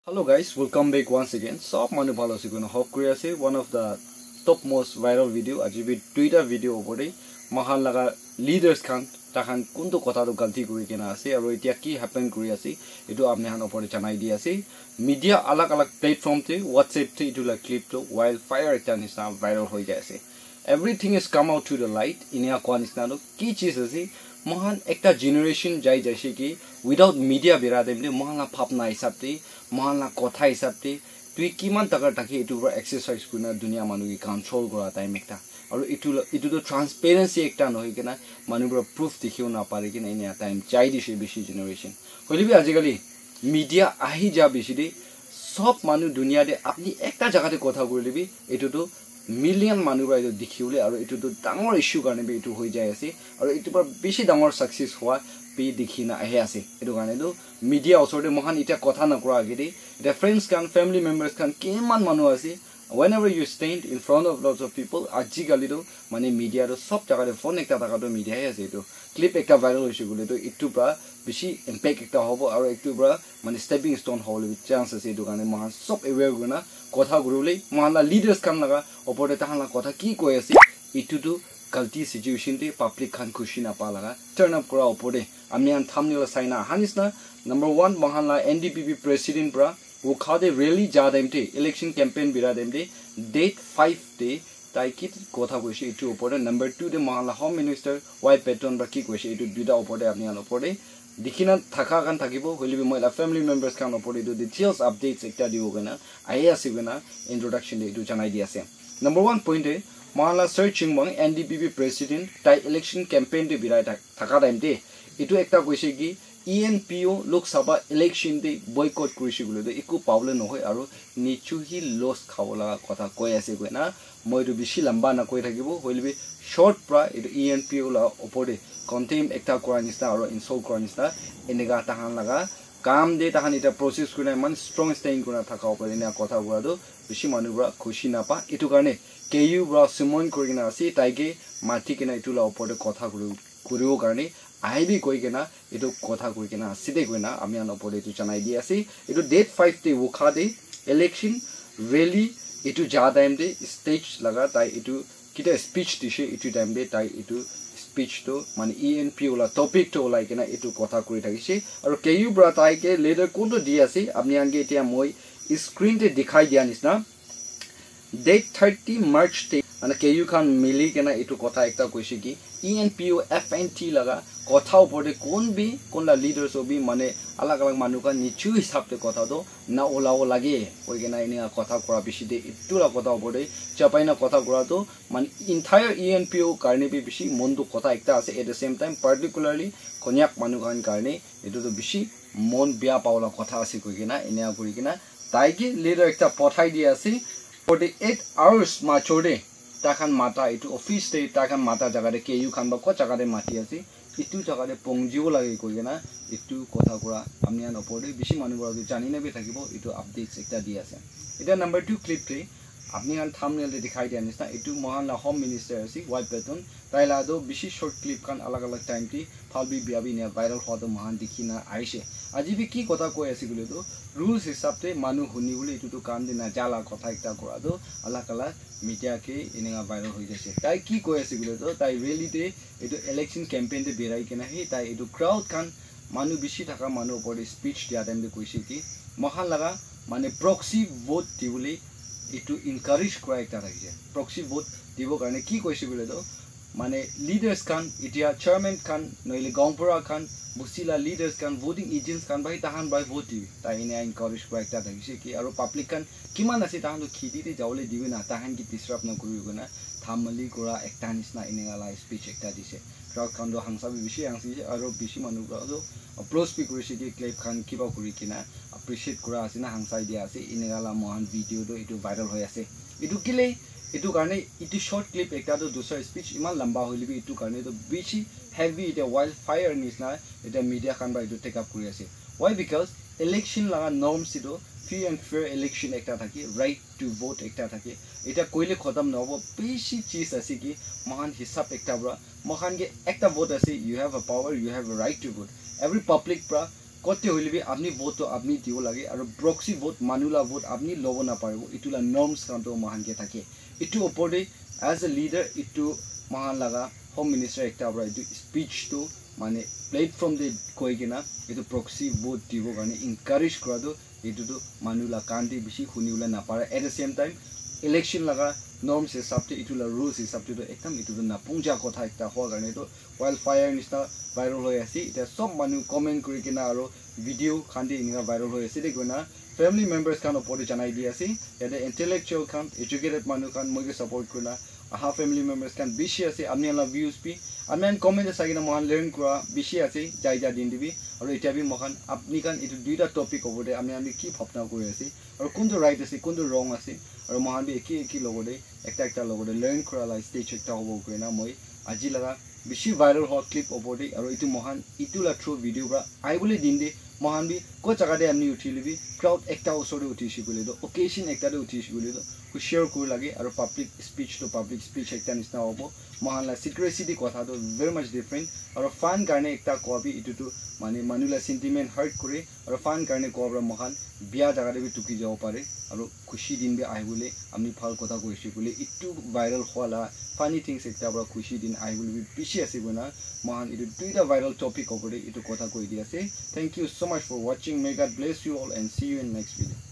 Hello guys, welcome back once again. Sob manu bhalo ase kono hope kuri ase one of the top most viral video ajibi Twitter video opore mahan laga leaders khan takhan kunto kotha to galti kuri kena ase aro etia ki happen kuri ase etu apne han opore janai di ase media alag platform te WhatsApp te etu la clip to wildfire ekta nisna viral hoi jai ase. Everything has come out to the light inia kwa nisna to ki cheez ase mahan ekta generation jai jaise ki without media biradem le mahan la phapna hisab te mahan la kotha hisab te tui kiman takar takhi etu pra exercise kuna dunia manu ki control kora time ekta aru etu to transparency ekta nohi kena manu pra proof dikhiu na pare kena inia time chai dise beshi generation hoilibi ajigali media ahi ja beshi de sob manu dunia de apni ekta jaga te kotha korilebi etu to million manu pra etu dikhiule aru etu to dangor issue karne be etu hoi jai ase aru etu pra beshi dangor success hoa pe dikhina ahe ase etu karne to media osorde mohan ita kotha na kora agede the friends can family members can keman manu ase whenever you stand in front of lots of people ajigali to mane media to sob jaga de phone ekta taka to media ase etu clip ekta viral hoise gole to itu pra beshi impact ekta hobo aru ektu pra mane stepping stone hole chance ase etu karne mohan sob aware guna kotha gurule mohan la leaders kan laga opore tahan la kotha ki koi ase itu to galti situation te public khan khushi na pa laga turn up kora opore amian thumbnail saina hanisna number 1 mohan la NDPP president pra wo khade rally ja dem te election campaign bira dem de date 5 te tai kit kotha koise itu opore number 2 de mohan la home minister patton ba ki koise itu duita opore amian opore dikhina thaka kan thakibo hoilibi moila family members kan opore itu details updates ekta dibo gana aya siguna introduction de itu janai di ase number 1 point e Mahala Sir Chingwang NDPP president tai election campaign de birai thaka time te itu ekta koise ki ENPO Lok Sabha election de boycott kurisi gule de iku pawle nohoi aru nichu hi loss khawola kotha koi ase koina moi to bishi lamba na koi thakibo hoilibi short pra itu ENPO la opore contempt ekta kora nisna aru insult kora nisna enega tahan laga काम दे ताहान इटा process कुना मन strong staying कुना थाका opore ina kotha gura do bishi manu bra khushi na pa itu karne KU bra simon korina ase taige mathi kena itu la opore kotha kuribo karne aibi koi kena itu kotha koi kena side koina ami an opore itu chanai di ase itu date 5 te wokha de election rally itu ja time de stage laga tai itu kita speech dise itu time de tai itu speech to mane ENPO la topic to like na etu kotha kuri thakise aru KU bra tai ke later konto di ase apni ange etia moi screen te dikhai dia nisna date 30 March te ana KU khan mili kena etu kotha ekta koise ki ENPO FNT laga kotha opore kon la leaders obi mane alag manu ka nichu hisab te kotha do na olao lage koi kena ina kotha kora bishi de itu la kotha opore chapaina kotha kora to man entire ENPO karne bi bishi mondu kotha ekta ase at the same time particularly Konyak manu kan karne etu to bishi mon bia paula kotha ase koi kena ina kuri kena taige leader ekta pothai di ase 48 hours ma chode takhan mata itu office te takhan mata jaga de KU khan ba ko jaga de mati ase itu jaga de pongjibo lage koi kena itu kotha kora amnian opore bishi manu bora du jani na be thakibo itu updates ekta di ase eta number 2 clip te apni an thumbnail de dikhai dia nisna itu mohan la home minister ase patton taila do bishi short clip kan alag time ti phalbi biabi ne viral hodo mohan dikhina aise aji bi ki kotha koi ase gule do rules hisab te manu huni gule itu to kan dina jala kotha ekta kora do alag media ke inenga viral hoi jase tai ki koi ase gule do tai really te itu election campaign te berai kena he tai itu crowd kan manu bishi thaka manu opore speech dia time de koise ki mohan laga mane proxy vote dibule itu encourage kora ekta thakise proxy vote dibo karne ki koise gule do mane leaders kan itia chairman kan noile gongpura kan busila leaders kan voting agents kan bai tahan bai vote di ta ina encourage kora ekta thakise ki aru public kan kiman ase tahan to khidi te jawle dibe na tahan ki disrupt na kurigo na thamali kora ekta nisna inenga la speech ekta dise crowd kan do hangsa bi bishi angsi aru bishi manu bra do applause bi kurise ki clip kan kiba kuri kina appreciate kora ase na hangsa dia ase inenga la mohan video do itu viral hoi ase itu kile itu karne itu short clip ekta do dusra speech iman lamba hoilibi itu karne to bishi heavy ite wildfire nisna eta media kan ba itu take up kuri ase why because election laga norms ido free and fair election ekta thaki right to vote ekta thaki eta koile khatam nobo bishi cheese ase ki mohan hisab ekta bra mohan ge ekta vote ase you have a power you have a right to vote every public bra কতে হইলে B আপনি vote তো আপনি দিব লাগে আৰু proxy vote মানুলা vote আপনি লব না পারবো ইটুলা নর্মস কান্তো মহানকে থাকে ইটু উপরে as a leader ইটু মহান লাগা হোম মিনিস্টার একটা আমরা ইটু স্পিচ তো মানে প্ল্যাটফর্ম দে কই কিনা ইটু প্রক্সি ভোট দিব কারণে এনকারেজ করা তো ইটু তো মানুলা কান্তি বেশি শুনিউলা না পারে at the same time election লাগা norms হিসাবতে ইটুলা রুলস হিসাবতে তো একদম ইটু না পুঞ্জা কথা একটা হওয়া কারণে তো ওয়াইল ফায়ার নিস্তা ভাইরাল হয়ে আছে এটা সব মানুষ কমেন্ট করে কিনা আর ভিডিও খান্দি ইনকা ভাইরাল হয়ে আছে দেখো না ফ্যামিলি মেম্বার্স খান উপরে জানাই দিয়ে আছে এটা ইন্টেলেকচুয়াল খান এডুকেটেড মানুষ খান মইকে সাপোর্ট করনা আহা ফ্যামিলি মেম্বার্স খান বেশি আছে আপনি আলা ভিউজ পি আমি কমেন্ট সাইনা মহান লার্ন করা বেশি আছে যাই যা দিন দিবি আর এটা বি মহান আপনি খান এটা দুইটা টপিক ওপরে আমি কি ভাবনা করে আছি আর কোনটো রাইট আছে কোনটো রং আছে আর মহান বি কি লগতে একটা লগতে লার্ন করা লাই স্টেজ একটা হবো করে না মই আজি লাগা বেশি ভাইরাল হওয়া ক্লিপ ওপরে আর ইটু মহান ইটুলা থ্রু ভিডিও বা আই বলে দিন দে মহান বি কো জায়গাতে আপনি উঠিলিবি ক্রাউড একটা ওসরে উঠিছি বলে তো ওকেশন একটাতে উঠিছি বলে তো শেয়ার করে লাগে আর পাবলিক স্পিচ একটা নিচিনা হব মহান লা সিক্রেসি কথা তো ভেরি মাচ ডিফারেন্ট আর ফান কারণে একটা কবি ইটুটো মানে মানুলা সেন্টিমেন্ট হার্ট করে আর ফান কারণে কবরা মহান বিয়া জায়গাতে বি টুকি যাব পারে আর খুশি দিন বি আই বলে আমি ভাল কথা কইছি বলে ইটু ভাইরাল হওয়া ফানি থিংস একটা আমরা খুশি দিন আই বলে বি পিছি আছে না মহান ইটু দুইটা ভাইরাল টপিক ওপরে ইটু কথা কই দি আছে thank you so much for watching may God bless you all and see you in next video